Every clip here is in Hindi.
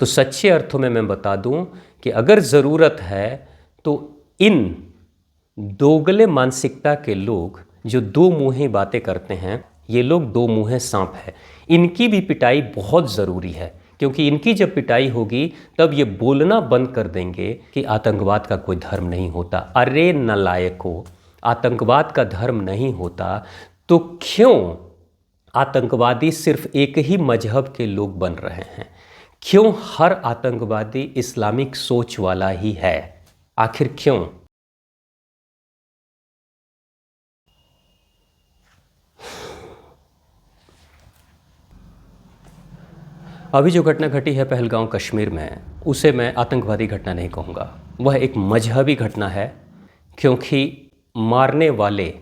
तो सच्चे अर्थों में मैं बता दूं कि अगर ज़रूरत है तो इन दोगले मानसिकता के लोग जो दो मुँहे बातें करते हैं, ये लोग दो मुँहे सांप है, इनकी भी पिटाई बहुत ज़रूरी है। क्योंकि इनकी जब पिटाई होगी तब ये बोलना बंद कर देंगे कि आतंकवाद का कोई धर्म नहीं होता। अरे नालायकों, आतंकवाद का धर्म नहीं होता तो क्यों आतंकवादी सिर्फ एक ही मजहब के लोग बन रहे हैं? क्यों हर आतंकवादी इस्लामिक सोच वाला ही है? आखिर क्यों? अभी जो घटना घटी है पहलगाम कश्मीर में, उसे मैं आतंकवादी घटना नहीं कहूँगा, वह एक मजहबी घटना है। क्योंकि मारने वाले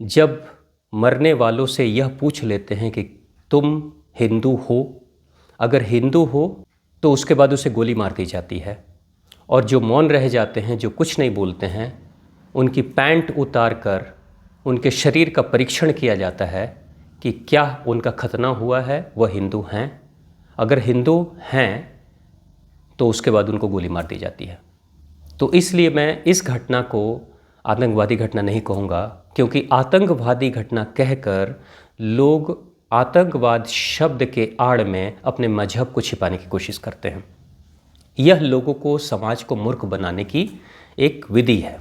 जब मरने वालों से यह पूछ लेते हैं कि तुम हिंदू हो, अगर हिंदू हो तो उसके बाद उसे गोली मार दी जाती है। और जो मौन रह जाते हैं, जो कुछ नहीं बोलते हैं, उनकी पैंट उतार कर उनके शरीर का परीक्षण किया जाता है कि क्या उनका खतना हुआ है, वह हिंदू हैं। अगर हिंदू हैं तो उसके बाद उनको गोली मार दी जाती है। तो इसलिए मैं इस घटना को आतंकवादी घटना नहीं कहूँगा, क्योंकि आतंकवादी घटना कहकर लोग आतंकवाद शब्द के आड़ में अपने मजहब को छिपाने की कोशिश करते हैं। यह लोगों को, समाज को मूर्ख बनाने की एक विधि है।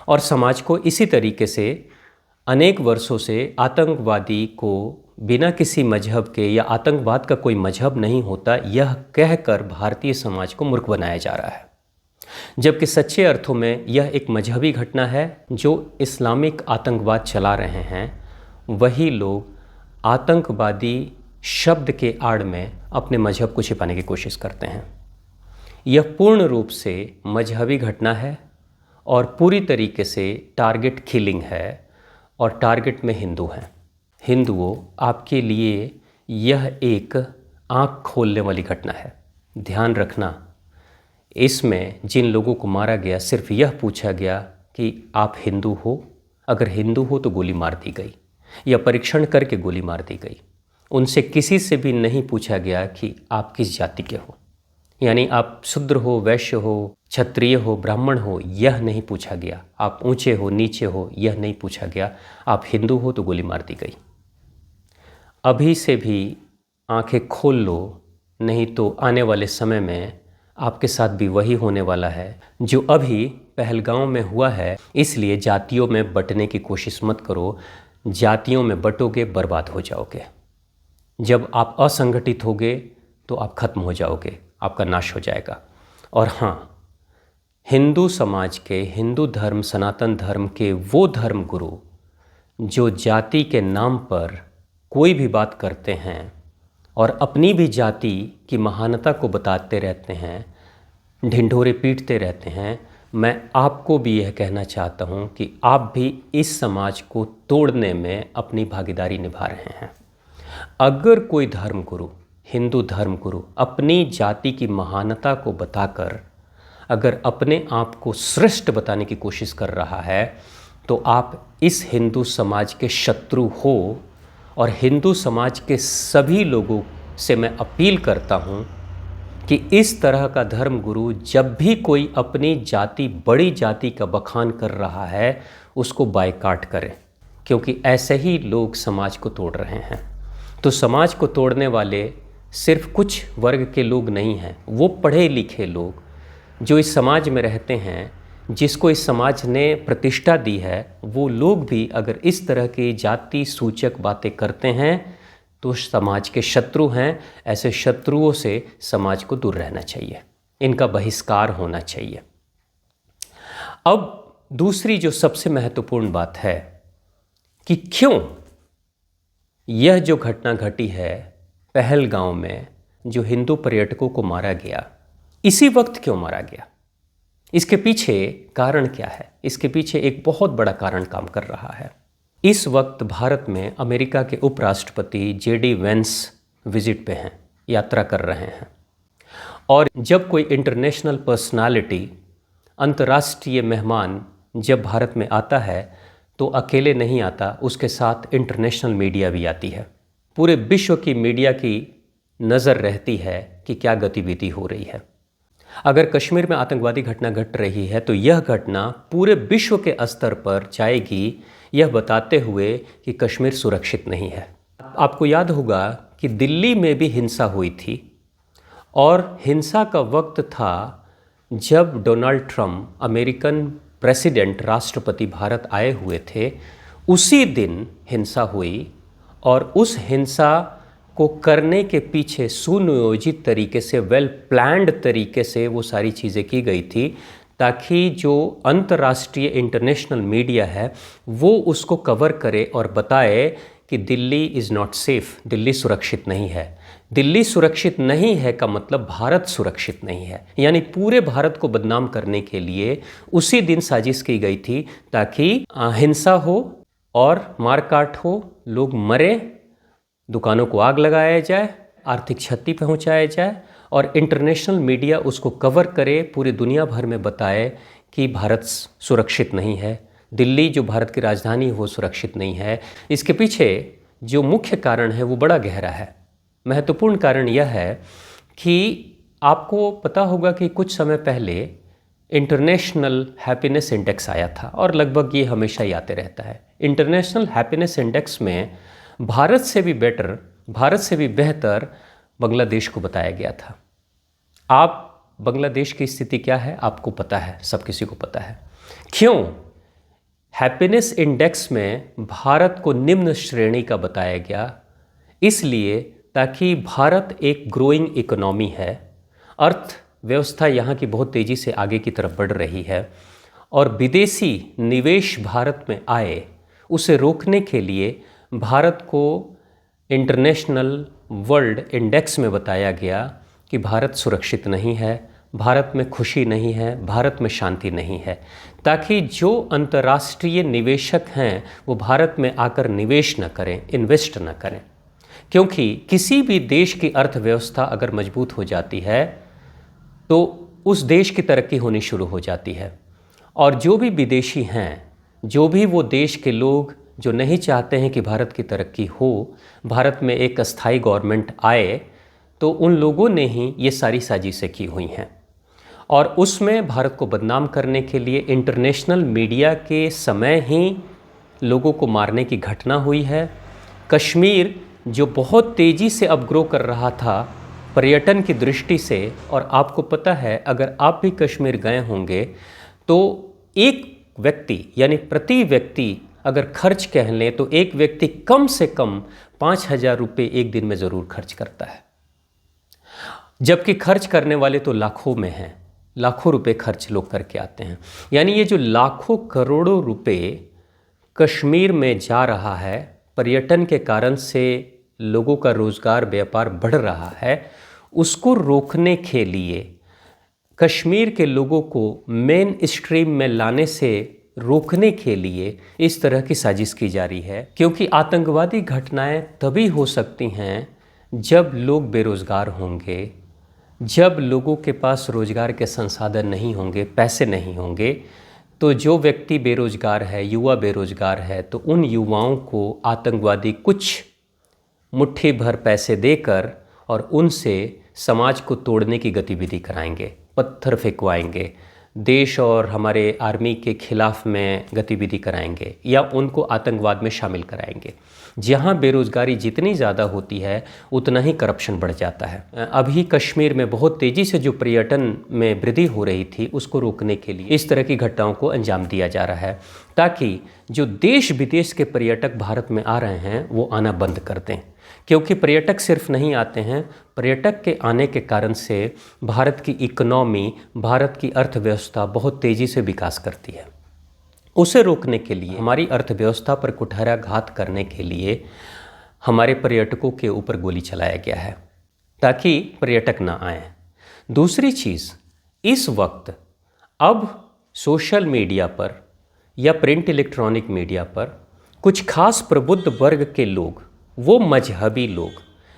और समाज को इसी तरीके से अनेक वर्षों से आतंकवादी को बिना किसी मजहब के, या आतंकवाद का कोई मजहब नहीं होता, यह कहकर भारतीय समाज को मूर्ख बनाया जा रहा है। जबकि सच्चे अर्थों में यह एक मजहबी घटना है। जो इस्लामिक आतंकवाद चला रहे हैं वही लोग आतंकवादी शब्द के आड़ में अपने मजहब को छिपाने की कोशिश करते हैं। यह पूर्ण रूप से मजहबी घटना है और पूरी तरीके से टारगेट किलिंग है, और टारगेट में हिंदू हैं। हिंदुओं, आपके लिए यह एक आँख खोलने वाली घटना है। ध्यान रखना, इसमें जिन लोगों को मारा गया सिर्फ यह पूछा गया कि आप हिंदू हो। अगर हिंदू हो तो गोली मार दी गई, या परीक्षण करके गोली मार दी गई। उनसे किसी से भी नहीं पूछा गया कि आप किस जाति के हो, यानी आप शूद्र हो, वैश्य हो, क्षत्रिय हो, ब्राह्मण हो, यह नहीं पूछा गया। आप ऊंचे हो, नीचे हो, यह नहीं पूछा गया। आप हिंदू हो तो गोली मार दी गई। अभी से भी आंखें खोल लो, नहीं तो आने वाले समय में आपके साथ भी वही होने वाला है जो अभी पहलगाम में हुआ है। इसलिए जातियों में बंटने की कोशिश मत करो। जातियों में बंटोगे, बर्बाद हो जाओगे। जब आप असंगठित होगे तो आप खत्म हो जाओगे, आपका नाश हो जाएगा। और हाँ, हिंदू समाज के, हिंदू धर्म, सनातन धर्म के वो धर्म गुरु जो जाति के नाम पर कोई भी बात करते हैं और अपनी भी जाति की महानता को बताते रहते हैं, ढिंढोरे पीटते रहते हैं, मैं आपको भी यह कहना चाहता हूँ कि आप भी इस समाज को तोड़ने में अपनी भागीदारी निभा रहे हैं। अगर कोई धर्मगुरु, हिंदू धर्मगुरु अपनी जाति की महानता को बताकर अगर अपने आप को श्रेष्ठ बताने की कोशिश कर रहा है तो आप इस हिंदू समाज के शत्रु हो। और हिंदू समाज के सभी लोगों से मैं अपील करता हूँ कि इस तरह का धर्मगुरु जब भी कोई अपनी जाति, बड़ी जाति का बखान कर रहा है, उसको बायकॉट करें, क्योंकि ऐसे ही लोग समाज को तोड़ रहे हैं। तो समाज को तोड़ने वाले सिर्फ कुछ वर्ग के लोग नहीं हैं, वो पढ़े लिखे लोग जो इस समाज में रहते हैं, जिसको इस समाज ने प्रतिष्ठा दी है, वो लोग भी अगर इस तरह की जाति सूचक बातें करते हैं तो समाज के शत्रु हैं। ऐसे शत्रुओं से समाज को दूर रहना चाहिए, इनका बहिष्कार होना चाहिए। अब दूसरी जो सबसे महत्वपूर्ण बात है कि क्यों यह जो घटना घटी है पहलगाम में, जो हिंदू पर्यटकों को मारा गया, इसी वक्त क्यों मारा गया? इसके पीछे कारण क्या है? इसके पीछे एक बहुत बड़ा कारण काम कर रहा है। इस वक्त भारत में अमेरिका के उपराष्ट्रपति जेडी वेंस विजिट पे हैं, यात्रा कर रहे हैं। और जब कोई इंटरनेशनल पर्सनालिटी, अंतर्राष्ट्रीय मेहमान जब भारत में आता है तो अकेले नहीं आता, उसके साथ इंटरनेशनल मीडिया भी आती है। पूरे विश्व की मीडिया की नज़र रहती है कि क्या गतिविधि हो रही है। अगर कश्मीर में आतंकवादी घटना घट रही है तो यह घटना पूरे विश्व के स्तर पर जाएगी, यह बताते हुए कि कश्मीर सुरक्षित नहीं है। आपको याद होगा कि दिल्ली में भी हिंसा हुई थी और हिंसा का वक्त था जब डोनाल्ड ट्रंप अमेरिकन प्रेसिडेंट राष्ट्रपति भारत आए हुए थे। उसी दिन हिंसा हुई और उस हिंसा को करने के पीछे सुनियोजित तरीके से, वेल प्लान्ड तरीके से वो सारी चीज़ें की गई थी ताकि जो अंतर्राष्ट्रीय इंटरनेशनल मीडिया है वो उसको कवर करे और बताए कि Delhi is not safe, Delhi सुरक्षित नहीं है। दिल्ली सुरक्षित नहीं है का मतलब भारत सुरक्षित नहीं है, यानी पूरे भारत को बदनाम करने के लिए उसी दिन साजिश की गई थी ताकि हिंसा हो और मारकाट हो, लोग मरे, दुकानों को आग लगाया जाए, आर्थिक क्षति पहुंचाया जाए और इंटरनेशनल मीडिया उसको कवर करे, पूरी दुनिया भर में बताए कि भारत सुरक्षित नहीं है, दिल्ली जो भारत की राजधानी है वो सुरक्षित नहीं है। इसके पीछे जो मुख्य कारण है वो बड़ा गहरा है। महत्वपूर्ण कारण यह है कि आपको पता होगा कि कुछ समय पहले इंटरनेशनल हैप्पीनेस इंडेक्स आया था और लगभग ये हमेशा ही आते रहता है। इंटरनेशनल हैप्पीनेस इंडेक्स में भारत से भी बेटर, भारत से भी बेहतर बांग्लादेश को बताया गया था। आप बांग्लादेश की स्थिति क्या है आपको पता है, सब किसी को पता है। क्यों हैप्पीनेस इंडेक्स में भारत को निम्न श्रेणी का बताया गया? इसलिए ताकि भारत एक ग्रोइंग इकोनॉमी है, अर्थव्यवस्था यहाँ की बहुत तेज़ी से आगे की तरफ बढ़ रही है और विदेशी निवेश भारत में आए उसे रोकने के लिए भारत को इंटरनेशनल वर्ल्ड इंडेक्स में बताया गया कि भारत सुरक्षित नहीं है, भारत में खुशी नहीं है, भारत में शांति नहीं है, ताकि जो अंतर्राष्ट्रीय निवेशक हैं वो भारत में आकर निवेश न करें, इन्वेस्ट न करें। क्योंकि किसी भी देश की अर्थव्यवस्था अगर मजबूत हो जाती है तो उस देश की तरक्की होनी शुरू हो जाती है और जो भी विदेशी हैं, जो भी वो देश के लोग जो नहीं चाहते हैं कि भारत की तरक्की हो, भारत में एक अस्थायी गवर्नमेंट आए, तो उन लोगों ने ही ये सारी साजिशें की हुई हैं और उसमें भारत को बदनाम करने के लिए इंटरनेशनल मीडिया के समय ही लोगों को मारने की घटना हुई है। कश्मीर जो बहुत तेज़ी से अब ग्रो कर रहा था पर्यटन की दृष्टि से, और आपको पता है अगर आप भी कश्मीर गए होंगे तो एक व्यक्ति यानी प्रति व्यक्ति अगर खर्च कह लें तो एक व्यक्ति कम से कम 5,000 रुपये एक दिन में ज़रूर खर्च करता है, जबकि खर्च करने वाले तो लाखों में हैं, लाखों रुपए खर्च लोग करके आते हैं। यानी ये जो लाखों करोड़ों रुपए कश्मीर में जा रहा है, पर्यटन के कारण से लोगों का रोज़गार व्यापार बढ़ रहा है, उसको रोकने के लिए कश्मीर के लोगों को मेन स्ट्रीम में लाने से रोकने के लिए इस तरह की साजिश की जा रही है। क्योंकि आतंकवादी घटनाएं तभी हो सकती हैं जब लोग बेरोज़गार होंगे, जब लोगों के पास रोज़गार के संसाधन नहीं होंगे, पैसे नहीं होंगे। तो जो व्यक्ति बेरोज़गार है, युवा बेरोज़गार है, तो उन युवाओं को आतंकवादी कुछ मुट्ठी भर पैसे देकर और उनसे समाज को तोड़ने की गतिविधि कराएंगे, पत्थर फेंकवाएंगे, देश और हमारे आर्मी के खिलाफ में गतिविधि कराएंगे या उनको आतंकवाद में शामिल कराएंगे। जहाँ बेरोज़गारी जितनी ज़्यादा होती है उतना ही करप्शन बढ़ जाता है। अभी कश्मीर में बहुत तेज़ी से जो पर्यटन में वृद्धि हो रही थी उसको रोकने के लिए इस तरह की घटनाओं को अंजाम दिया जा रहा है ताकि जो देश विदेश के पर्यटक भारत में आ रहे हैं वो आना बंद कर दें। क्योंकि पर्यटक सिर्फ नहीं आते हैं, पर्यटक के आने के कारण से भारत की इकोनॉमी, भारत की अर्थव्यवस्था बहुत तेज़ी से विकास करती है। उसे रोकने के लिए, हमारी अर्थव्यवस्था पर कुठाराघात करने के लिए हमारे पर्यटकों के ऊपर गोली चलाया गया है ताकि पर्यटक ना आएं। दूसरी चीज़, इस वक्त अब सोशल मीडिया पर या प्रिंट इलेक्ट्रॉनिक मीडिया पर कुछ खास प्रबुद्ध वर्ग के लोग, वो मजहबी लोग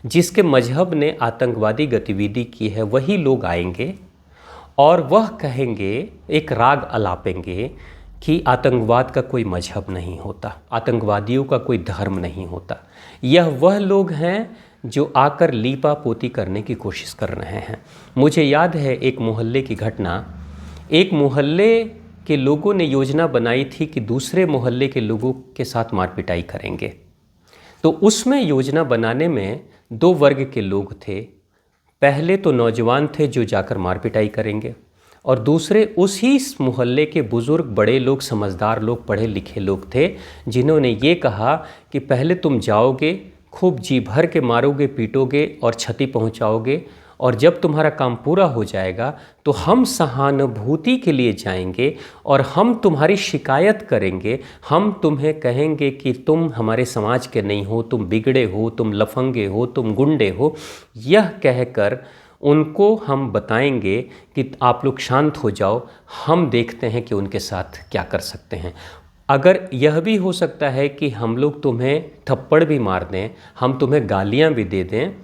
जिसके मजहब ने आतंकवादी गतिविधि की है, वही लोग आएंगे और वह कहेंगे, एक राग अलापेंगे कि आतंकवाद का कोई मजहब नहीं होता, आतंकवादियों का कोई धर्म नहीं होता। यह वह लोग हैं जो आकर लीपा पोती करने की कोशिश कर रहे हैं। मुझे याद है एक मोहल्ले की घटना। एक मोहल्ले के लोगों ने योजना बनाई थी कि दूसरे मोहल्ले के लोगों के साथ मार पिटाई करेंगे। तो उसमें योजना बनाने में दो वर्ग के लोग थे। पहले तो नौजवान थे जो जाकर मार पिटाई करेंगे, और दूसरे उसी मोहल्ले के बुज़ुर्ग, बड़े लोग, समझदार लोग, पढ़े लिखे लोग थे, जिन्होंने ये कहा कि पहले तुम जाओगे, खूब जी भर के मारोगे, पीटोगे और क्षति पहुंचाओगे, और जब तुम्हारा काम पूरा हो जाएगा तो हम सहानुभूति के लिए जाएंगे और हम तुम्हारी शिकायत करेंगे। हम तुम्हें कहेंगे कि तुम हमारे समाज के नहीं हो, तुम बिगड़े हो, तुम लफंगे हो, तुम गुंडे हो। यह कहकर उनको हम बताएंगे कि आप लोग शांत हो जाओ, हम देखते हैं कि उनके साथ क्या कर सकते हैं। अगर यह भी हो सकता है कि हम लोग तुम्हें थप्पड़ भी मार दें, हम तुम्हें गालियां भी दे दें,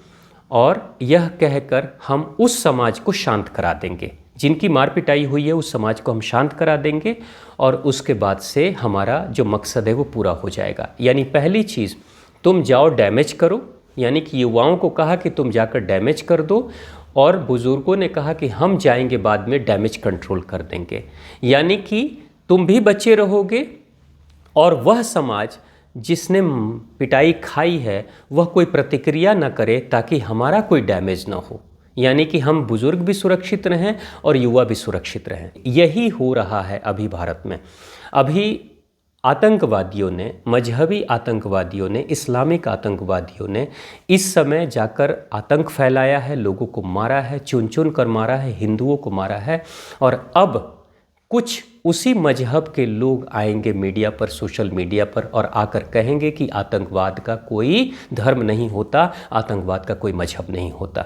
और यह कहकर हम उस समाज को शांत करा देंगे। जिनकी मार पिटाई हुई है उस समाज को हम शांत करा देंगे, और उसके बाद से हमारा जो मकसद है वो पूरा हो जाएगा। यानी पहली चीज़, तुम जाओ डैमेज करो, यानी कि युवाओं को कहा कि तुम जाकर डैमेज कर दो, और बुज़ुर्गों ने कहा कि हम जाएंगे बाद में डैमेज कंट्रोल कर देंगे। यानी कि तुम भी बचे रहोगे और वह समाज जिसने पिटाई खाई है वह कोई प्रतिक्रिया न करे, ताकि हमारा कोई डैमेज ना हो। यानी कि हम बुज़ुर्ग भी सुरक्षित रहें और युवा भी सुरक्षित रहें। यही हो रहा है अभी भारत में। अभी आतंकवादियों ने, मजहबी आतंकवादियों ने, इस्लामिक आतंकवादियों ने इस समय जाकर आतंक फैलाया है, लोगों को मारा है, चुन चुन कर मारा है, हिंदुओं को मारा है। और अब कुछ उसी मजहब के लोग आएंगे मीडिया पर, सोशल मीडिया पर, और आकर कहेंगे कि आतंकवाद का कोई धर्म नहीं होता, आतंकवाद का कोई मजहब नहीं होता।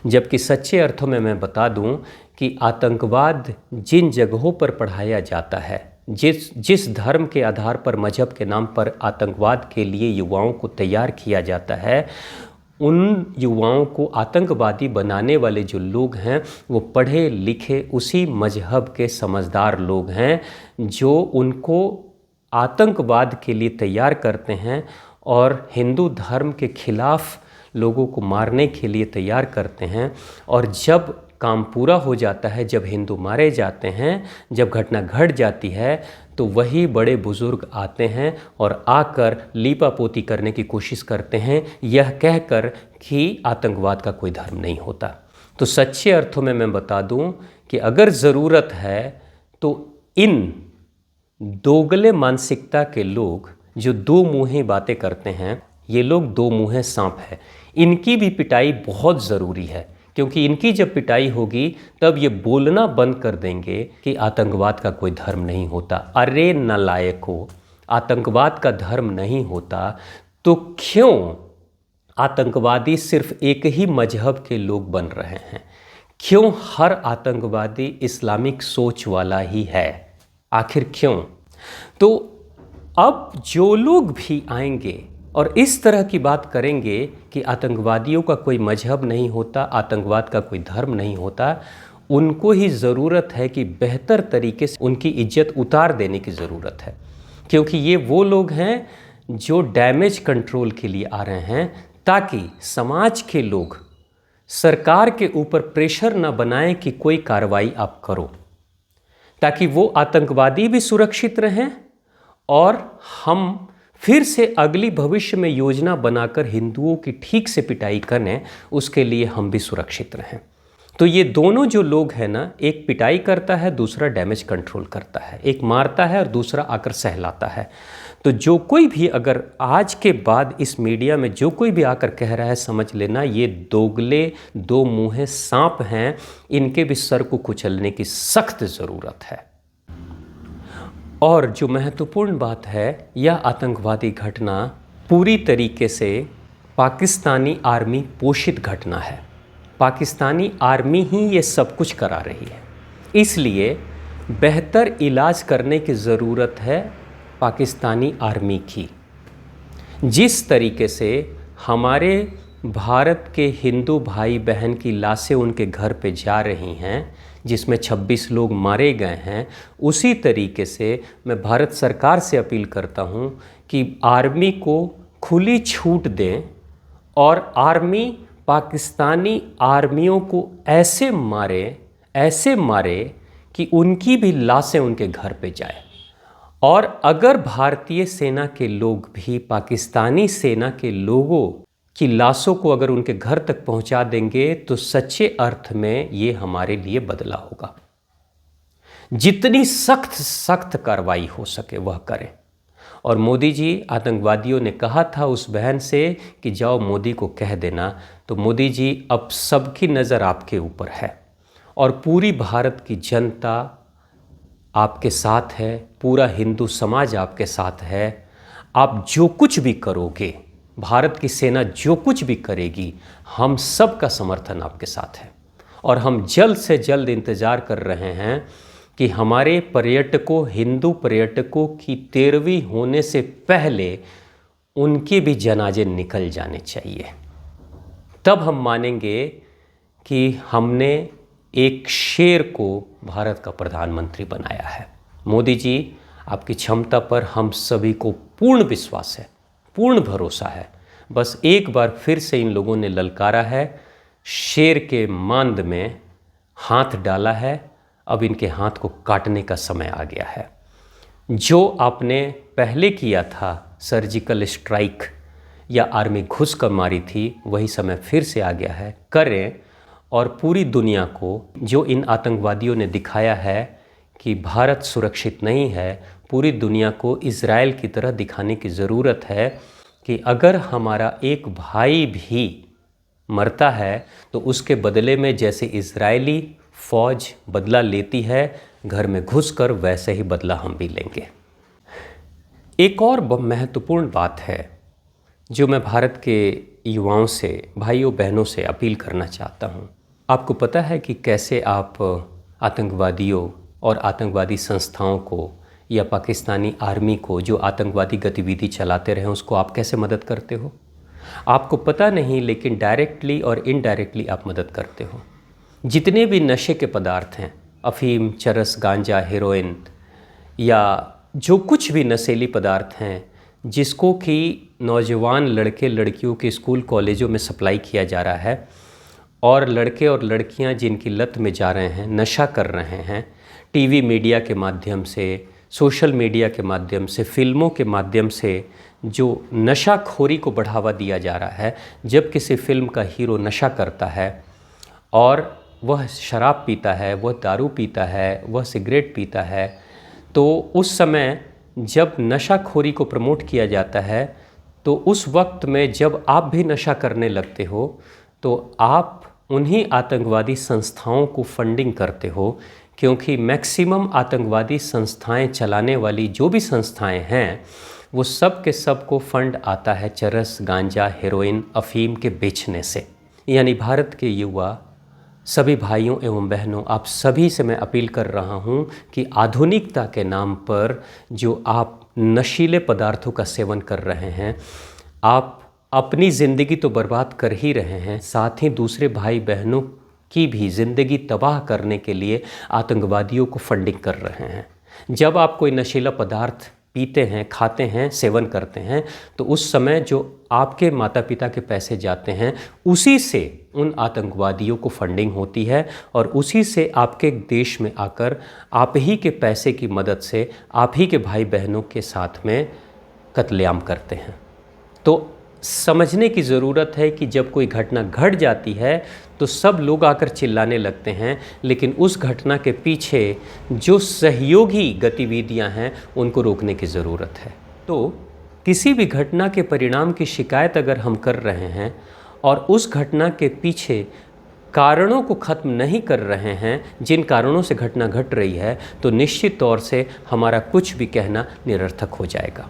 जबकि सच्चे अर्थों में मैं बता दूं कि आतंकवाद जिन जगहों पर पढ़ाया जाता है, जिस धर्म के आधार पर, मजहब के नाम पर आतंकवाद के लिए युवाओं को तैयार किया जाता है, उन युवाओं को आतंकवादी बनाने वाले जो लोग हैं वो पढ़े लिखे उसी मजहब के समझदार लोग हैं, जो उनको आतंकवाद के लिए तैयार करते हैं और हिंदू धर्म के खिलाफ लोगों को मारने के लिए तैयार करते हैं। और जब काम पूरा हो जाता है, जब हिंदू मारे जाते हैं, जब घटना घट जाती है, तो वही बड़े बुज़ुर्ग आते हैं और आकर लीपापोती करने की कोशिश करते हैं, यह कहकर कि आतंकवाद का कोई धर्म नहीं होता। तो सच्चे अर्थों में मैं बता दूं कि अगर ज़रूरत है तो इन दोगले मानसिकता के लोग जो दो मुँहे बातें करते हैं, ये लोग दो मुँहे सांप हैं, इनकी भी पिटाई बहुत ज़रूरी है। क्योंकि इनकी जब पिटाई होगी तब ये बोलना बंद कर देंगे कि आतंकवाद का कोई धर्म नहीं होता। अरे नालायकों, आतंकवाद का धर्म नहीं होता तो क्यों आतंकवादी सिर्फ एक ही मजहब के लोग बन रहे हैं? क्यों हर आतंकवादी इस्लामिक सोच वाला ही है? आखिर क्यों? तो अब जो लोग भी आएंगे और इस तरह की बात करेंगे कि आतंकवादियों का कोई मजहब नहीं होता, आतंकवाद का कोई धर्म नहीं होता, उनको ही ज़रूरत है कि बेहतर तरीके से उनकी इज्जत उतार देने की ज़रूरत है। क्योंकि ये वो लोग हैं जो डैमेज कंट्रोल के लिए आ रहे हैं, ताकि समाज के लोग सरकार के ऊपर प्रेशर न बनाएं कि कोई कार्रवाई आप करो, ताकि वो आतंकवादी भी सुरक्षित रहें और हम फिर से अगली भविष्य में योजना बनाकर हिंदुओं की ठीक से पिटाई करें, उसके लिए हम भी सुरक्षित रहें। तो ये दोनों जो लोग हैं ना, एक पिटाई करता है, दूसरा डैमेज कंट्रोल करता है, एक मारता है और दूसरा आकर सहलाता है। तो जो कोई भी अगर आज के बाद इस मीडिया में जो कोई भी आकर कह रहा है, समझ लेना ये दोगले दो मुँहे सांप हैं, इनके भी सर को कुचलने की सख्त ज़रूरत है। और जो महत्वपूर्ण बात है, यह आतंकवादी घटना पूरी तरीके से पाकिस्तानी आर्मी पोषित घटना है। पाकिस्तानी आर्मी ही ये सब कुछ करा रही है, इसलिए बेहतर इलाज करने की ज़रूरत है पाकिस्तानी आर्मी की। जिस तरीके से हमारे भारत के हिंदू भाई बहन की लाशें उनके घर पे जा रही हैं, जिसमें 26 लोग मारे गए हैं, उसी तरीके से मैं भारत सरकार से अपील करता हूं कि आर्मी को खुली छूट दें और आर्मी पाकिस्तानी आर्मियों को ऐसे मारे कि उनकी भी लाशें उनके घर पे जाए। और अगर भारतीय सेना के लोग भी पाकिस्तानी सेना के लोगों की लाशों को अगर उनके घर तक पहुंचा देंगे तो सच्चे अर्थ में ये हमारे लिए बदला होगा। जितनी सख्त सख्त कार्रवाई हो सके वह करें। और मोदी जी, आतंकवादियों ने कहा था उस बहन से कि जाओ मोदी को कह देना, तो मोदी जी अब सबकी नज़र आपके ऊपर है और पूरी भारत की जनता आपके साथ है, पूरा हिंदू समाज आपके साथ है। आप जो कुछ भी करोगे, भारत की सेना जो कुछ भी करेगी, हम सब का समर्थन आपके साथ है। और हम जल्द से जल्द इंतज़ार कर रहे हैं कि हमारे पर्यटकों, हिंदू पर्यटकों की 13वीं होने से पहले उनके भी जनाजे निकल जाने चाहिए। तब हम मानेंगे कि हमने एक शेर को भारत का प्रधानमंत्री बनाया है। मोदी जी, आपकी क्षमता पर हम सभी को पूर्ण विश्वास है, पूर्ण भरोसा है। बस एक बार फिर से इन लोगों ने ललकारा है, शेर के मांद में हाथ डाला है, अब इनके हाथ को काटने का समय आ गया है। जो आपने पहले किया था, सर्जिकल स्ट्राइक या आर्मी घुस कर मारी थी, वही समय फिर से आ गया है। करें और पूरी दुनिया को जो इन आतंकवादियों ने दिखाया है कि भारत सुरक्षित नहीं है, पूरी दुनिया को इज़राइल की तरह दिखाने की ज़रूरत है कि अगर हमारा एक भाई भी मरता है तो उसके बदले में जैसे इज़राइली फ़ौज बदला लेती है घर में घुसकर, वैसे ही बदला हम भी लेंगे। एक और महत्वपूर्ण बात है जो मैं भारत के युवाओं से, भाइयों बहनों से अपील करना चाहता हूँ। आपको पता है कि कैसे आप आतंकवादियों और आतंकवादी संस्थाओं को या पाकिस्तानी आर्मी को जो आतंकवादी गतिविधि चलाते रहे उसको आप कैसे मदद करते हो? आपको पता नहीं, लेकिन डायरेक्टली और इनडायरेक्टली आप मदद करते हो। जितने भी नशे के पदार्थ हैं, अफीम, चरस, गांजा, हेरोइन या जो कुछ भी नशीली पदार्थ हैं जिसको कि नौजवान लड़के लड़कियों के स्कूल कॉलेजों में सप्लाई किया जा रहा है और लड़के और लड़कियां जिनकी लत में जा रहे हैं, नशा कर रहे हैं, टीवी मीडिया के माध्यम से, सोशल मीडिया के माध्यम से, फिल्मों के माध्यम से जो नशाखोरी को बढ़ावा दिया जा रहा है। जब किसी फिल्म का हीरो नशा करता है और वह शराब पीता है, वह दारू पीता है, वह सिगरेट पीता है, तो उस समय जब नशाखोरी को प्रमोट किया जाता है तो उस वक्त में जब आप भी नशा करने लगते हो तो आप उन्हीं आतंकवादी संस्थाओं को फंडिंग करते हो, क्योंकि मैक्सिमम आतंकवादी संस्थाएं चलाने वाली जो भी संस्थाएं हैं वो सब के सब को फंड आता है चरस, गांजा, हेरोइन, अफीम के बेचने से। यानी भारत के युवा सभी भाइयों एवं बहनों, आप सभी से मैं अपील कर रहा हूं कि आधुनिकता के नाम पर जो आप नशीले पदार्थों का सेवन कर रहे हैं, आप अपनी ज़िंदगी तो बर्बाद कर ही रहे हैं, साथ ही दूसरे भाई बहनों की भी ज़िंदगी तबाह करने के लिए आतंकवादियों को फंडिंग कर रहे हैं। जब आप कोई नशीला पदार्थ पीते हैं, खाते हैं, सेवन करते हैं, तो उस समय जो आपके माता पिता के पैसे जाते हैं उसी से उन आतंकवादियों को फंडिंग होती है और उसी से आपके देश में आकर आप ही के पैसे की मदद से आप ही के भाई बहनों के साथ में कत्लेआम करते हैं। तो समझने की ज़रूरत है कि जब कोई घटना घट जाती है तो सब लोग आकर चिल्लाने लगते हैं, लेकिन उस घटना के पीछे जो सहयोगी गतिविधियां हैं उनको रोकने की ज़रूरत है। तो किसी भी घटना के परिणाम की शिकायत अगर हम कर रहे हैं और उस घटना के पीछे कारणों को ख़त्म नहीं कर रहे हैं, जिन कारणों से घटना घट रही है, तो निश्चित तौर से हमारा कुछ भी कहना निरर्थक हो जाएगा।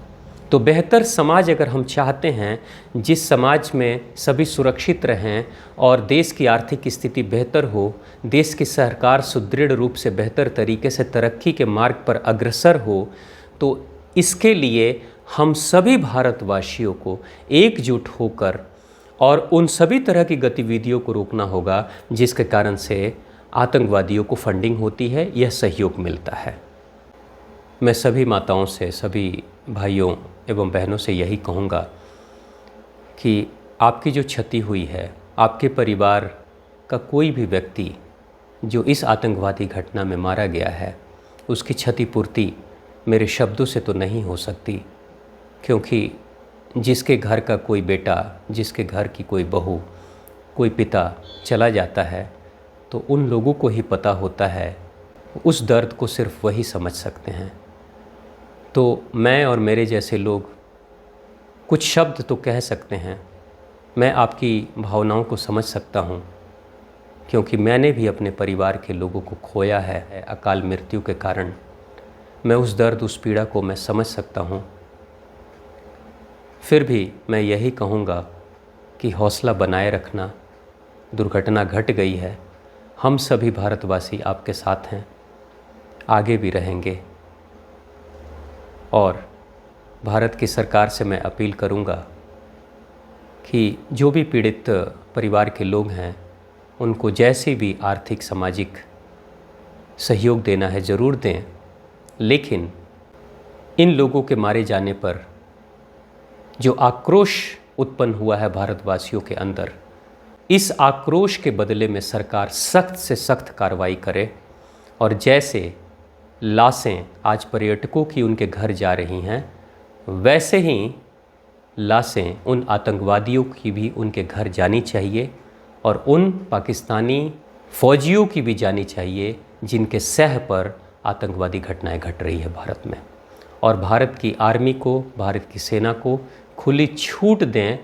तो बेहतर समाज अगर हम चाहते हैं, जिस समाज में सभी सुरक्षित रहें और देश की आर्थिक स्थिति बेहतर हो, देश की सरकार सुदृढ़ रूप से बेहतर तरीके से तरक्की के मार्ग पर अग्रसर हो, तो इसके लिए हम सभी भारतवासियों को एकजुट होकर और उन सभी तरह की गतिविधियों को रोकना होगा जिसके कारण से आतंकवादियों को फंडिंग होती है, यह सहयोग मिलता है। मैं सभी माताओं से, सभी भाइयों एवं बहनों से यही कहूँगा कि आपकी जो क्षति हुई है, आपके परिवार का कोई भी व्यक्ति जो इस आतंकवादी घटना में मारा गया है, उसकी क्षतिपूर्ति मेरे शब्दों से तो नहीं हो सकती, क्योंकि जिसके घर का कोई बेटा, जिसके घर की कोई बहू, कोई पिता चला जाता है तो उन लोगों को ही पता होता है, उस दर्द को सिर्फ वही समझ सकते हैं। तो मैं और मेरे जैसे लोग कुछ शब्द तो कह सकते हैं, मैं आपकी भावनाओं को समझ सकता हूँ, क्योंकि मैंने भी अपने परिवार के लोगों को खोया है अकाल मृत्यु के कारण। मैं उस दर्द, उस पीड़ा को मैं समझ सकता हूँ। फिर भी मैं यही कहूँगा कि हौसला बनाए रखना। दुर्घटना घट गई है, हम सभी भारतवासी आपके साथ हैं, आगे भी रहेंगे। और भारत की सरकार से मैं अपील करूँगा कि जो भी पीड़ित परिवार के लोग हैं, उनको जैसे भी आर्थिक सामाजिक सहयोग देना है ज़रूर दें, लेकिन इन लोगों के मारे जाने पर जो आक्रोश उत्पन्न हुआ है भारतवासियों के अंदर, इस आक्रोश के बदले में सरकार सख्त से सख्त कार्रवाई करे। और जैसे लाशें आज पर्यटकों की उनके घर जा रही हैं, वैसे ही लाशें उन आतंकवादियों की भी उनके घर जानी चाहिए, और उन पाकिस्तानी फ़ौजियों की भी जानी चाहिए जिनके सह पर आतंकवादी घटनाएं घट रही है भारत में। और भारत की आर्मी को, भारत की सेना को खुली छूट दें,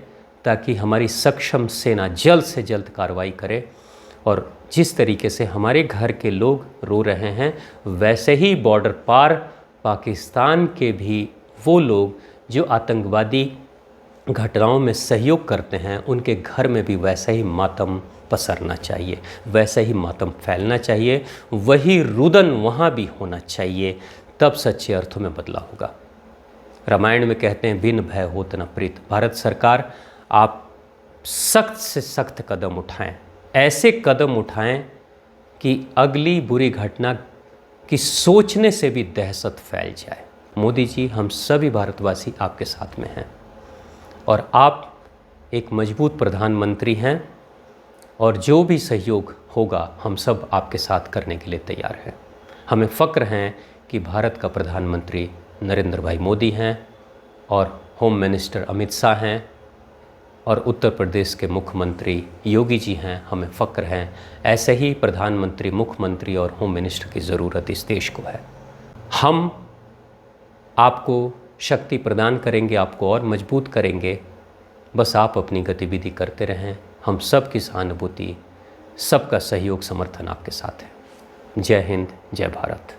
ताकि हमारी सक्षम सेना जल्द से जल्द कार्रवाई करे। और जिस तरीके से हमारे घर के लोग रो रहे हैं, वैसे ही बॉर्डर पार पाकिस्तान के भी वो लोग जो आतंकवादी घटनाओं में सहयोग करते हैं, उनके घर में भी वैसा ही मातम पसरना चाहिए, वैसा ही मातम फैलना चाहिए, वही रुदन वहाँ भी होना चाहिए। तब सच्चे अर्थों में बदलाव होगा। रामायण में कहते हैं, बिन भय होत न प्रीत। भारत सरकार, आप सख्त से सख्त कदम उठाएं, ऐसे कदम उठाएं कि अगली बुरी घटना की सोचने से भी दहशत फैल जाए। मोदी जी, हम सभी भारतवासी आपके साथ में हैं, और आप एक मजबूत प्रधानमंत्री हैं, और जो भी सहयोग होगा हम सब आपके साथ करने के लिए तैयार हैं। हमें फ़क्र है कि भारत का प्रधानमंत्री नरेंद्र भाई मोदी हैं, और होम मिनिस्टर अमित शाह हैं, और उत्तर प्रदेश के मुख्यमंत्री योगी जी हैं। हमें फ़क्र है, ऐसे ही प्रधानमंत्री, मुख्यमंत्री और होम मिनिस्टर की ज़रूरत इस देश को है। हम आपको शक्ति प्रदान करेंगे, आपको और मजबूत करेंगे। बस आप अपनी गतिविधि करते रहें। हम सब की सहानुभूति, सबका सहयोग, समर्थन आपके साथ है। जय हिंद, जय भारत।